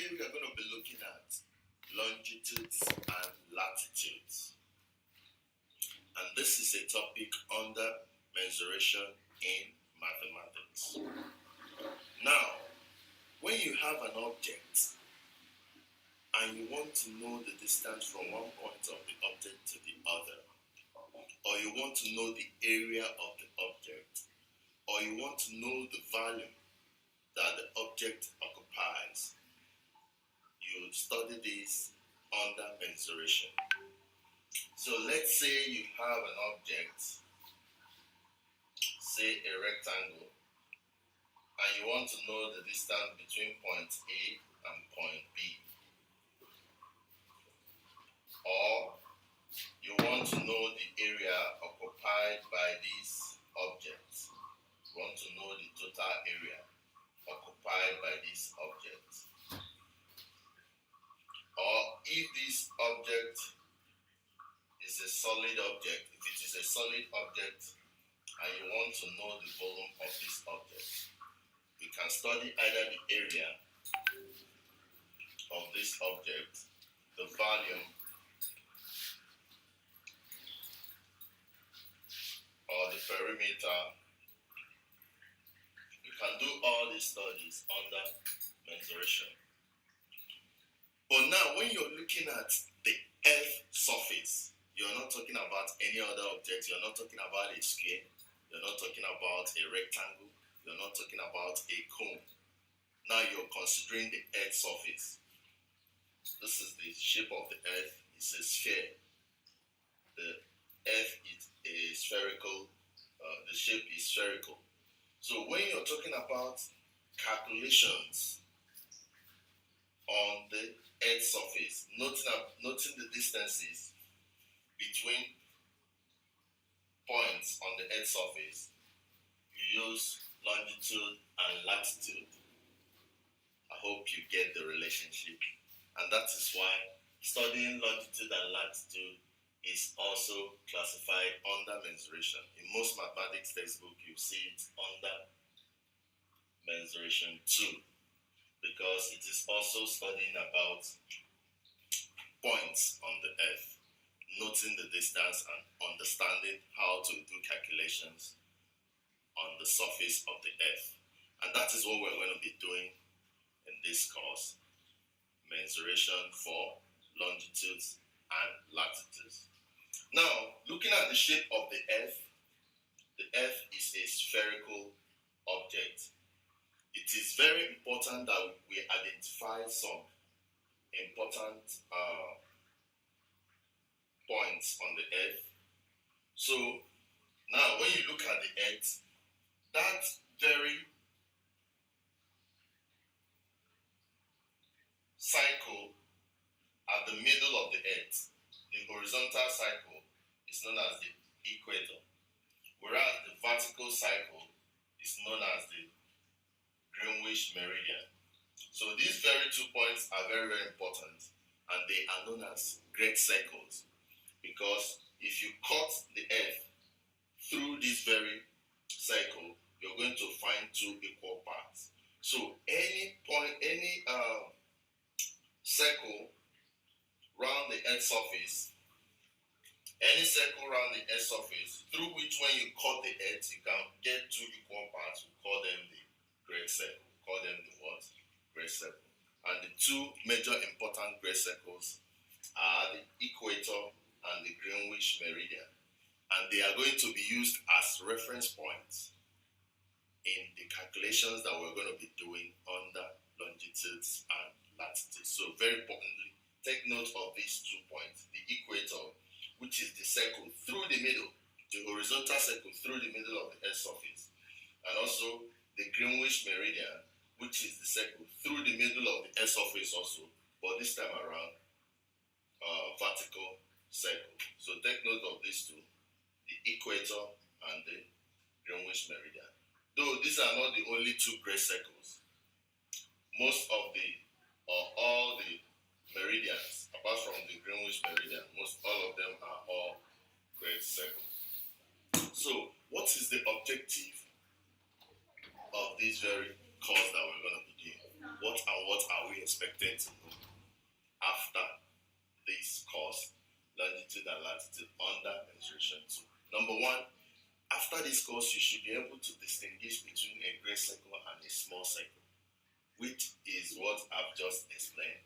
Today we are going to be looking at longitudes and latitudes. And this is a topic under mensuration in mathematics. Now, when you have an object and you want to know the distance from one point of the object to the other, or you want to know the area of the object, or you want to know the volume that the object occupies, you study this under mensuration. So let's say you have an object, say a rectangle, and you want to know the distance between point A and point B. Or you want to know the area occupied by this object. You want to know the total area occupied by this object. Or if this object is a solid object, if it is a solid object and you want to know the volume of this object, you can study either the area of this object, the volume, or the perimeter. You can do all these studies under mensuration. But now, when you're looking at the Earth surface, you're not talking about any other object. You're not talking about a square. You're not talking about a rectangle. You're not talking about a cone. Now you're considering the Earth surface. This is the shape of the Earth. It's a sphere. The Earth is a spherical. The shape is spherical. So when you're talking about calculations on the Earth surface, noting the distances between points on the Earth surface, you use longitude and latitude. I hope you get the relationship. And that is why studying longitude and latitude is also classified under mensuration. In most mathematics textbooks, you see it under mensuration too, because it is also studying about points on the Earth, noting the distance and understanding how to do calculations on the surface of the Earth. And that is what we're going to be doing in this course, mensuration for longitudes and latitudes. Now, looking at the shape of the Earth is a spherical object. It is very important that we identify some important points on the Earth. So now when you look at the Earth, that very cycle at the middle of the Earth, the horizontal cycle, is known as the equator, whereas the vertical cycle is known as the Greenwich meridian. So these very 2 points are very, very important, and they are known as great circles, because if you cut the Earth through this very circle, you're going to find 2 equal parts. So any point, any circle round the Earth surface, any circle around the Earth surface, through which when you cut the Earth, you can get 2 equal parts. We call them the great circle. Call them the what? Great circle. And the 2 major important great circles are the equator and the Greenwich meridian. And they are going to be used as reference points in the calculations that we're going to be doing under longitudes and latitudes. So very importantly, take note of these 2 points. The equator, which is the circle through the middle, the horizontal circle through the middle of the Earth surface, and also the Greenwich meridian, which is the circle through the middle of the Earth surface also, but this time around, vertical circle. So take note of these 2, the equator and the Greenwich meridian. Though these are not the only 2 great circles, most of the, or all the meridians, apart from the Greenwich meridian, all of them are all great circles. So what is the objective of this very course that we're going to be doing? what are we expecting to know after this course, longitude and latitude under mensuration 2. Number one, after this course, you should be able to distinguish between a great circle and a small circle, which is what I've just explained.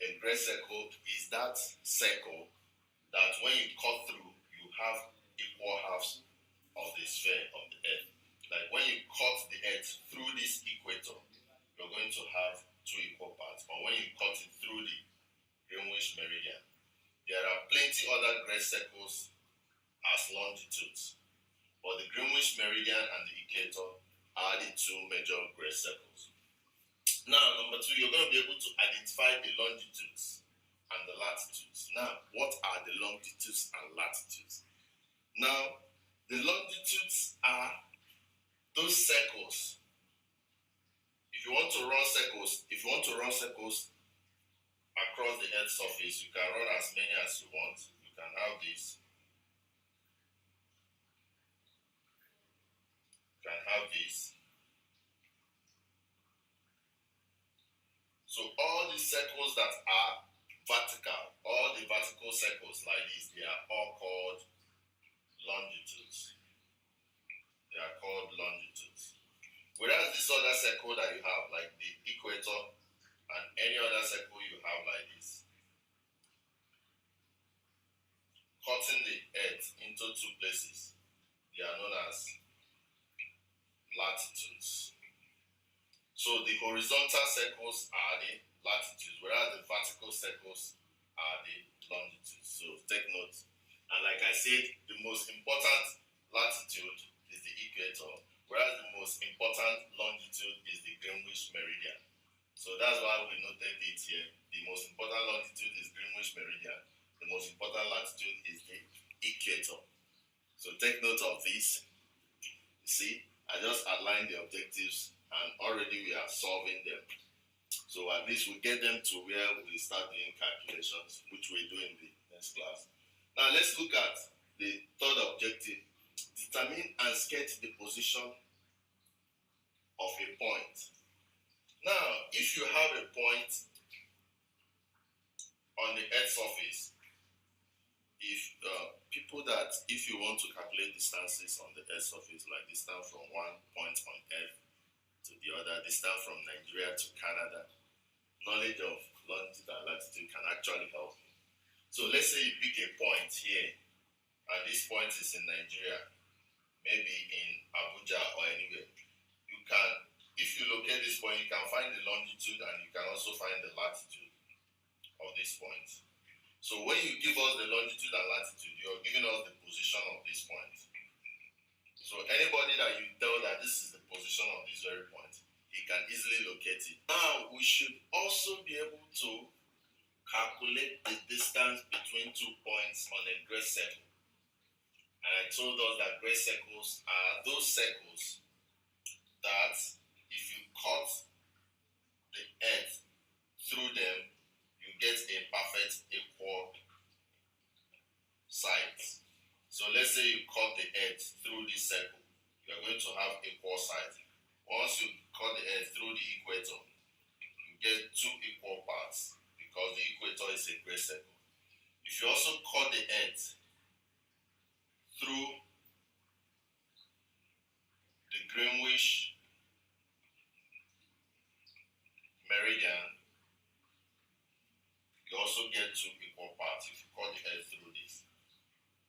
A great circle is that circle that when you cut through, you have equal halves of the sphere of the Earth. Like when you cut the Earth through this equator, you're going to have two equal parts. But when you cut it through the Greenwich meridian, there are plenty other great circles as longitudes. But the Greenwich meridian and the equator are the two major great circles. Now, number two, you're going to be able to identify the longitudes and the latitudes. Now, what are the longitudes and latitudes? Now, the longitudes are those circles. If you want to run circles across the Earth's surface, you can run as many as you want. You can have this. You can have this. So all the circles that are vertical, all the vertical circles like this, they are all called longitudes. They are called longitudes. Whereas this other circle that you have, like the equator and any other circle you have like this, cutting the Earth into two places, they are known as latitudes. So the horizontal circles are the latitudes, whereas the vertical circles are the longitudes. So take note. And like I said, the most important latitude is the equator, whereas the most important longitude is the Greenwich meridian. So that's why we noted it here. The most important longitude is Greenwich meridian. The most important latitude is the equator. So take note of this. You see, I just outlined the objectives and already we are solving them. So at least we get them to where we start doing calculations, which we'll do in the next class. Now let's look at the third objective. Determine and sketch the position of a point. Now, if you have a point on the Earth's surface, if you want to calculate distances on the Earth's surface, like distance from one point on Earth to the other, distance from Nigeria to Canada, knowledge of longitude and latitude can actually help you. So let's say you pick a point here, and this point is in Nigeria, maybe in Abuja or anywhere. You can, if you locate this point, you can find the longitude and you can also find the latitude of this point. So when you give us the longitude and latitude, you're giving us the position of this point. So anybody that you tell that this is the position of this very point, he can easily locate it. Now we should also be able to calculate the distance between 2 points on a great circle. And I told us that great circles are those circles that if you cut the Earth through them, you get a perfect equal sides. So let's say you cut the Earth through this circle, you are going to have equal sides. Once you cut the Earth through the equator, you get two equal parts because the equator is a great circle. If you also cut the Earth through the Greenwich meridian, you also get two equal parts if you cut the Earth through this.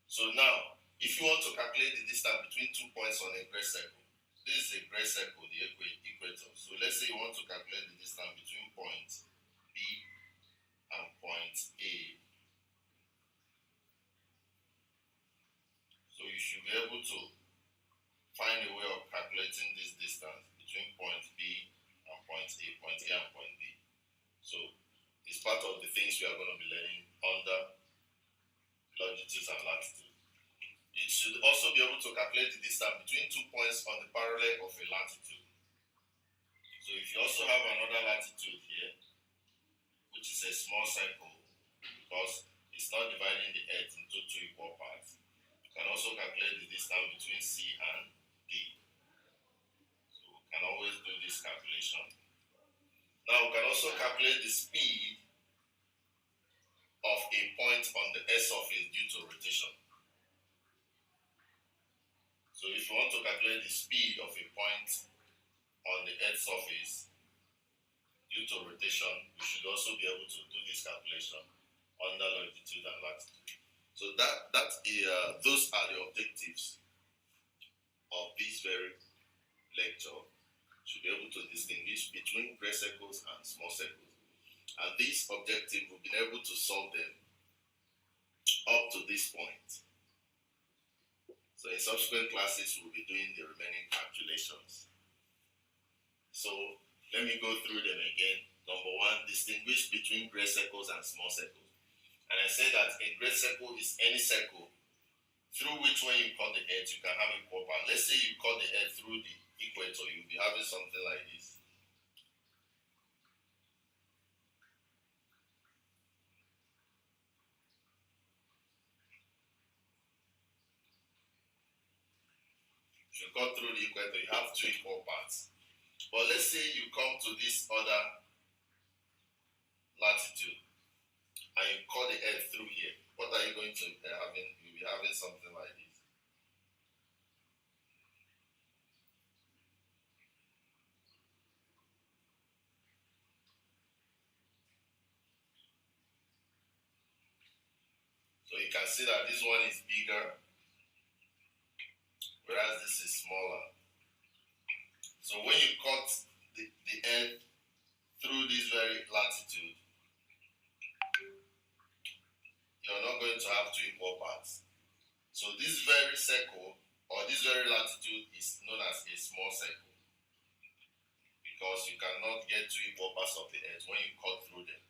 So now, if you want to calculate the distance between 2 points on a great circle, this is a great circle, the equator. So let's say you want to calculate the distance between point B and point A. So you should be able to find a way of calculating this distance between point B and point A and point B. So it's part of the things we are going to be learning under longitudes and latitude. It should also be able to calculate the distance between 2 points on the parallel of a latitude. So if you also have another latitude here, which is a small circle, because it's not dividing the Earth into two equal parts, you can also calculate the distance between C and D. So we can always do this calculation. Now we can also calculate the speed of a point on the Earth surface due to rotation. So if you want to calculate the speed of a point on the Earth surface due to rotation, we should also be able to do this calculation under longitude and latitude. So those are the objectives of this very lecture. Should be able to distinguish between great circles and small circles. And this objective, we've been able to solve them up to this point. So in subsequent classes, we'll be doing the remaining calculations. So let me go through them again. Number one, distinguish between great circles and small circles. And I said that a great circle is any circle through which when you cut the edge, you can have equal path. Let's say you cut the edge through the equator, you'll be having something like this. If you cut through the equator, you have two equal paths. But let's say you come to this other latitude and you cut the edge through here. What are you going to be having? You'll be having something like this. So you can see that this one is bigger, whereas this is smaller. So when you cut the edge through this very latitude, you're not going to have two equal paths. So this very circle or this very latitude is known as a small circle because you cannot get two equal paths of the edge when you cut through them.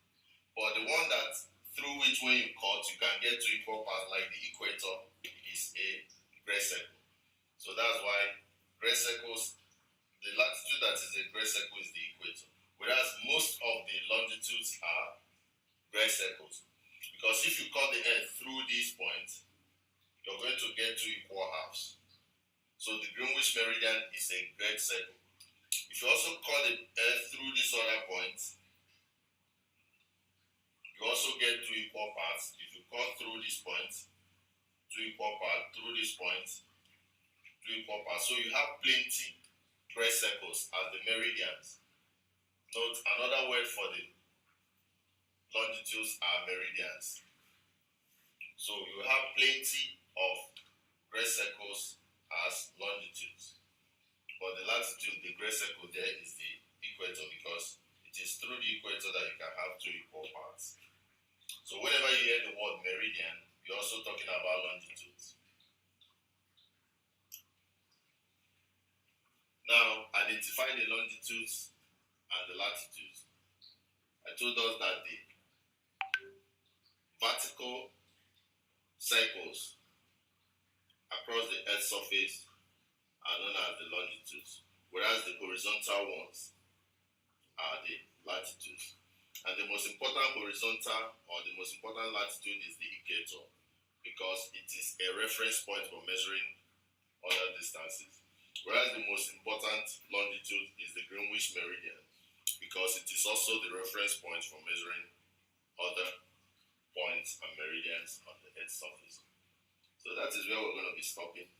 But the one that through which when you cut you can get two equal paths, like the equator, is a great circle. So that's why great circles, the latitude that is a great circle is the equator, whereas most of the longitudes are great circles. Because if you cut the edge through these points, you're going to get two equal halves. So the Greenwich meridian is a great circle. If you also cut the edge through these other points, you also get two equal parts. If you cut through these points, two equal parts, through these points, two equal parts. So you have plenty great circles as the meridians. Note another word for the longitudes are meridians. So you have plenty of great circles as longitudes. But the latitude, the great circle there is the equator because it is through the equator that you can have two equal parts. So whenever you hear the word meridian, you're also talking about longitudes. Now, identify the longitudes and the latitudes. I told us that the vertical circles across the Earth's surface are known as the longitudes, whereas the horizontal ones are the latitudes. And the most important horizontal or the most important latitude is the equator because it is a reference point for measuring other distances. Whereas the most important longitude is the Greenwich meridian because it is also the reference point for measuring other points and meridians on the Earth's surface. So that is where we're going to be stopping.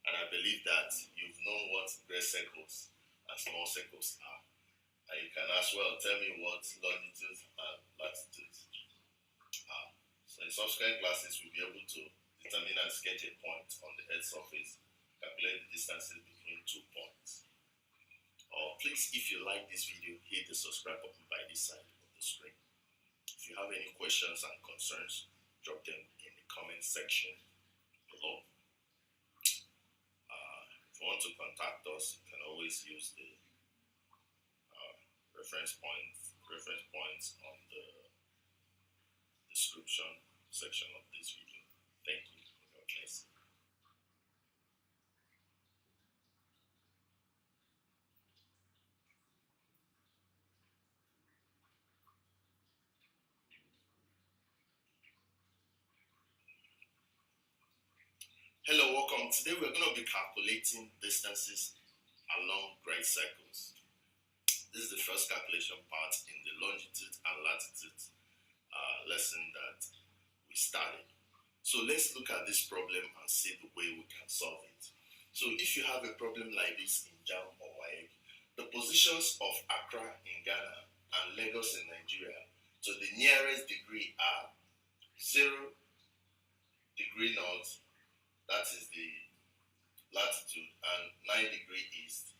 And I believe that you've known what great circles and small circles are. And you can as well tell me what longitudes and latitudes are. So in subsequent classes, we'll be able to determine and sketch a point on the Earth's surface, calculate the distances between 2 points. Please, if you like this video, hit the subscribe button by this side of the screen. If you have any questions and concerns, drop them in the comment section below. If you want to contact us, you can always use the reference points on the description section of this video. Thank you. God bless. Hello, welcome. Today we're going to be calculating distances along great circles. This is the first calculation part in the longitude and latitude lesson that we started. So let's look at this problem and see the way we can solve it. So if you have a problem like this in JAMB or WAEC, the positions of Accra in Ghana and Lagos in Nigeria to the nearest degree are 0 degree north, that is the latitude, and 9 degree east,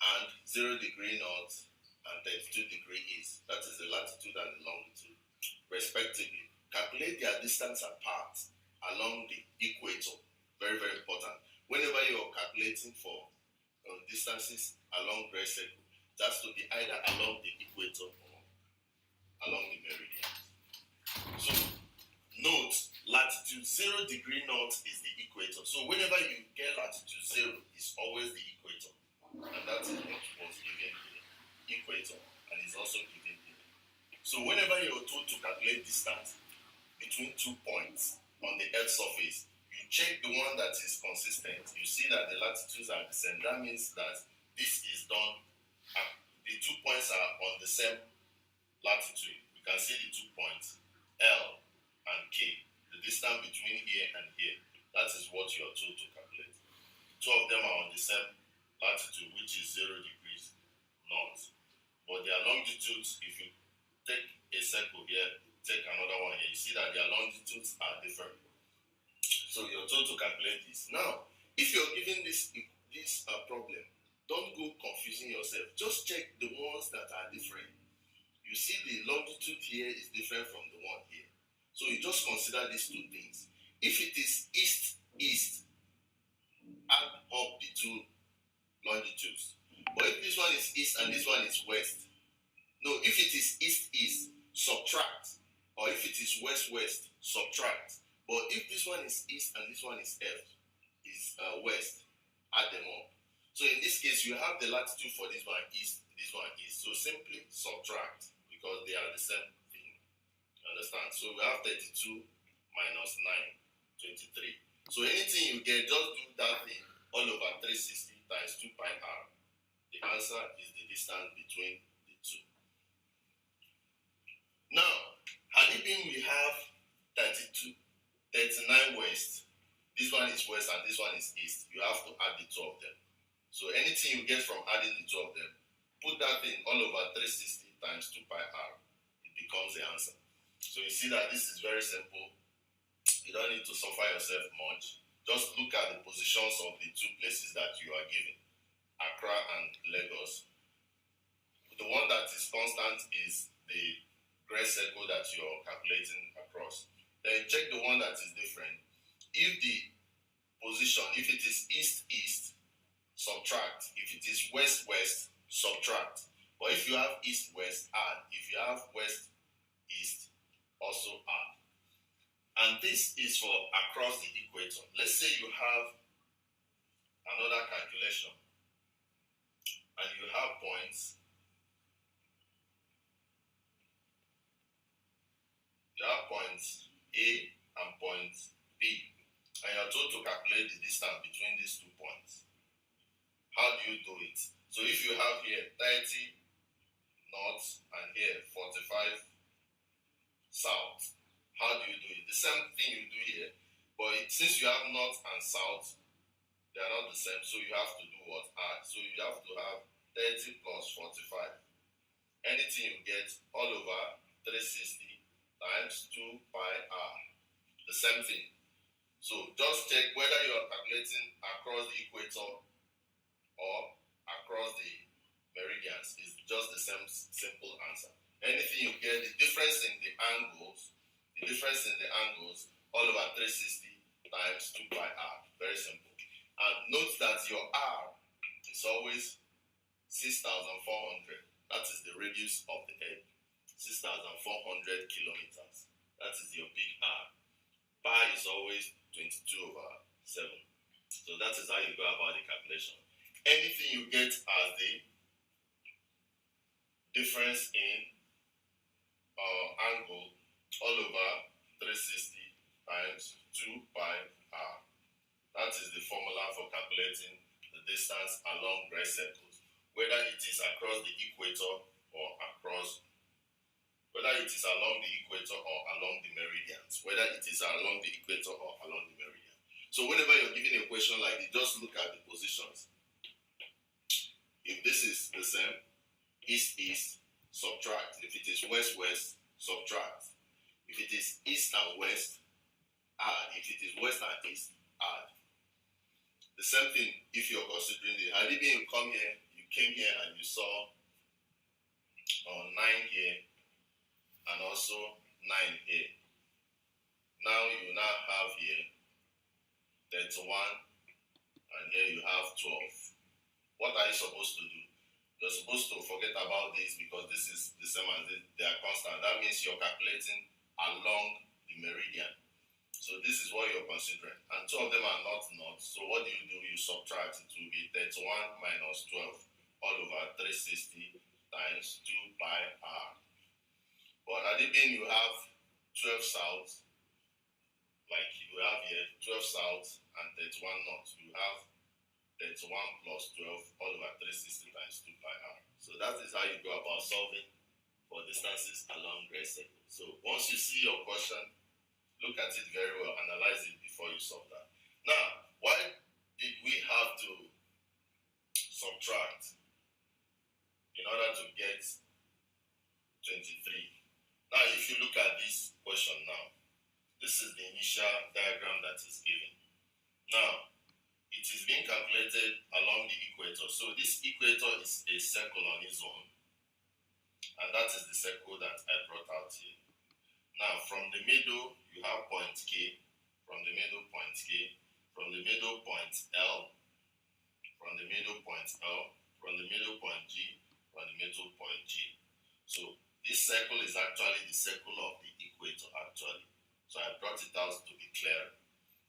and 0 degree north and 32 degree east, that is the latitude and the longitude, respectively. Calculate their distance apart along the equator. Very, very important. Whenever you're calculating for distances along great circle, it has to be either along the equator or along the meridian. So note, latitude 0 degree north is the equator. So whenever you get latitude 0, it's always the equator. And that is what was given here. Equator. And it's also given here. So whenever you're told to calculate distance between 2 points on the Earth's surface, you check the one that is consistent. You see that the latitudes are the same. That means that this is done, the 2 points are on the same latitude. You can see the 2 points, L and K, the distance between here and here. That is what you are told to calculate. 2 of them are on the same latitude, which is 0 degrees north. But their longitudes, if you take a circle here, take another one here, you see that their longitudes are different. So you're told to calculate this. Now, if you're given this problem, don't go confusing yourself. Just check the ones that are different. You see the longitude here is different from the one here. So you just consider these 2 things. If it is east-east, add up the 2 longitudes. But if this one is east and this one is west, no, if it is east-east, subtract. Or if it is west-west, subtract. But if this one is east and this one is west, add them up. So in this case, you have the latitude for this one east, this one east. So simply subtract because they are the same thing. Understand? So we have 32 minus 9, 23. So anything you get, just do that thing all over 360 times 2 pi r. The answer is the distance between the 2. Now, had it been we have 39 west, this one is west and this one is east, you have to add the 2 of them. So anything you get from adding the 2 of them, put that thing all over 360 times 2 pi r. It becomes the answer. So you see that this is very simple. You don't need to suffer yourself much. Just look at the positions of the 2 places that you are given, Accra and Lagos. The one that is constant is the gray circle that you're calculating across. Then check the one that is different. If the position, if it is east-east, subtract. If it is west-west, subtract. But if you have east-west, add. If you have west-east, also add. And this is for across the equator. Let's say you have another calculation and you have points. You have points A and point B, and you're told to calculate the distance between these 2 points. How do you do it? So if you have here 30 north and here 45 south, how do you do it? The same thing you do here, but since you have north and south, they are not the same, so you have to do what? Add. So you have to have 30 plus 45. Anything you get all over 360 times 2 pi r. The same thing. So just check whether you are calculating across the equator or across the meridians. It's just the same simple answer. Anything you get, the difference in the angles all over 360 times 2 pi r. Very simple. And note that your r is always 6,400. That is the radius of the Earth. 6,400 kilometers. That is your big R. Pi is always 22 over 7. So that is how you go about the calculation. Anything you get as the difference in angle all over 360 times 2 pi r. That is the formula for calculating the distance along great circles. whether it is across the equator or across, whether it is along the equator or along the meridians, whether it is along the equator or along the meridian. So whenever you're given a question like this, just look at the positions. If this is the same, east, subtract. If it is west, subtract. If it is east and west, add. If it is west and east, add. The same thing if you're considering the, had it been you come here, you came here and you saw 9 here and also 9 here. Now you now have here 31 and here you have 12. What are you supposed to do? You're supposed to forget about this because this is the same as this. They are constant. That means you're calculating along the meridian. So this is what you're considering. And two of them are not knots. So what do? You subtract. It will be 31 minus 12 all over 360 times 2 pi r. But at the beginning you have 12 south, like you have here 12 south and 31 north. You have 31 plus 12 all over 360 times 2 pi r. So that is how you go about solving for distances along great circle. So once you see your question, look at it very well, analyze it before you solve that. Now, why did we have to subtract in order to get 23? Now, if you look at this question now, this is the initial diagram that is given. Now, it is being calculated along the equator. So this equator is a circle on its own, and that is the circle that I brought out here. Now, from the middle, you have point K, from the middle point K, from the middle point L, from the middle point L, from the middle point G, from the middle point G. So this circle is actually the circle of the equator actually. So I brought it out to be clear.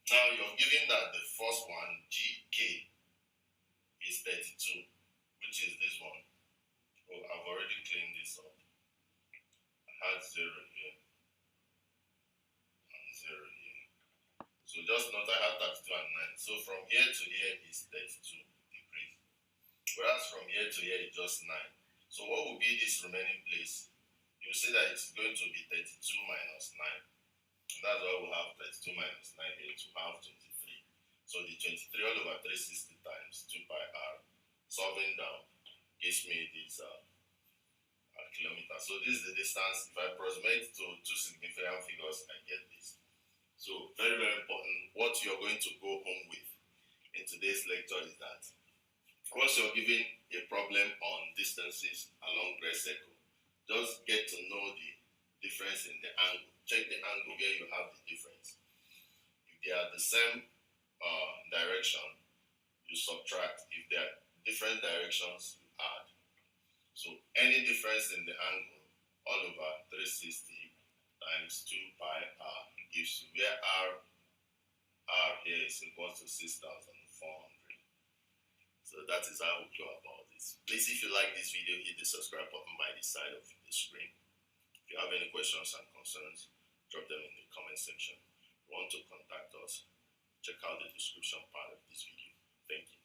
Now you're given that the first one, GK, is 32, which is this one. Oh, I've already cleaned this up. I had 0 here. 0 here. So just note I have 32 and 9. So from here to here is 32 degrees. Whereas from here to here is just 9. So what will be this remaining place? You see that it's going to be 32 minus 9. And that's why we have 32 minus 9 here to have 23. So the 23 all over 360 times 2 pi r, solving down, gives me this kilometer. So this is the distance. If I approximate to two significant figures, I get this. So very, very important. What you're going to go home with in today's lecture is that once you're given a problem on distances along great circle, just get to know the difference in the angle. Check the angle where you have the difference. If they are the same direction, you subtract. If they are different directions, you add. So any difference in the angle all over 360 times 2 pi r gives you where r here is equal to 6,400. So that is how we go about this. Please, if you like this video, hit the subscribe button by the side of the screen. If you have any questions and concerns, drop them in the comment section. If you want to contact us, check out the description part of this video. Thank you.